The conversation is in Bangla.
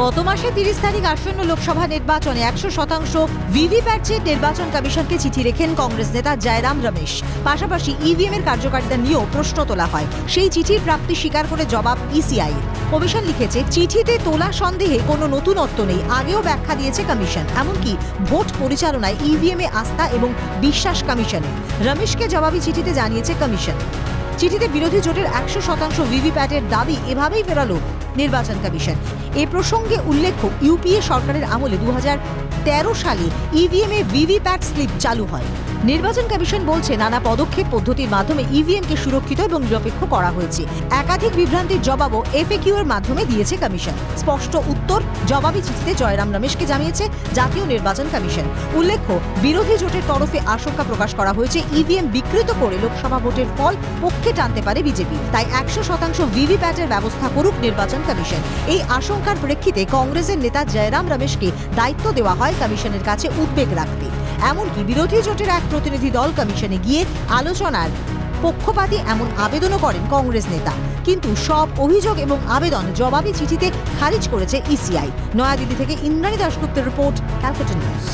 গত মাসে 30 তারিখ আসন্ন লোকসভা নির্বাচনে 100% ভিভিপ্যাট চেয়ে নির্বাচন কমিশনকে চিঠি লেখেন কংগ্রেস নেতা জয়রাম রমেশ। পাশাপাশি ইভিএম এর কার্যকারিতা নিয়েও প্রশ্ন তোলা হয়। সেই চিঠির প্রাপ্তি স্বীকার করে জবাব ইসিআই। কমিশন লিখেছে, চিঠিতে তোলা সন্দেহে কোনো নতুনত্ব নেই, আগেও ব্যাখ্যা দিয়েছে কমিশন। এমনকি ভোট পরিচালনায় ইভিএম এ আস্থা এবং বিশ্বাস কমিশনে। রমেশকে জবাবি চিঠিতে জানিয়েছে কমিশন। চিঠিতে বিরোধী জোটের 100% ভিভিপ্যাটের দাবি এভাবেই ফেরালো নির্বাচন কমিশন। এ প্রসঙ্গে উল্লেখ্য, ইউপিএ সরকারের আমলে 2013 সালে ইভিএম এ ভিভিপ্যাট স্লিপ চালু হয়। নির্বাচন কমিশন বলছে, নানা পদক্ষেপ পদ্ধতির মাধ্যমে ইভিএমকে সুরক্ষিত এবং নিরপেক্ষ করা হয়েছে। একাধিক বিভ্রান্তির জবাবও এফএকিউ এর মাধ্যমে দিয়েছে কমিশন। স্পষ্ট উত্তর জবাবি চিঠিতে জয়রাম রমেশকে জানিয়েছে জাতীয় নির্বাচন কমিশন। উল্লেখ্য, বিরোধী জোটের তরফে আশঙ্কা প্রকাশ করা হয়েছে, ইভিএম বিকৃত করে লোকসভা ভোটের ফল পক্ষে টানতে পারে বিজেপি। তাই 100% ভিভিপ্যাটের ব্যবস্থা করুক নির্বাচন কমিশন। এই আশঙ্কার প্রেক্ষিতে কংগ্রেসের নেতা জয়রাম রমেশকে দায়িত্ব দেওয়া হয় কমিশনের কাছে উদ্বেগ রাখতে। এমনকি বিরোধী জোটের এক প্রতিনিধি দল কমিশনে গিয়ে আলোচনার পক্ষপাতী এমন আবেদনও করেন কংগ্রেস নেতা। কিন্তু সব অভিযোগ এবং আবেদন জবাবি চিঠিতে খারিজ করেছে ইসিআই। নয়াদিল্লি থেকে ইন্দ্রাণী দাশগুপ্তের রিপোর্ট, ক্যালকাটা নিউজ।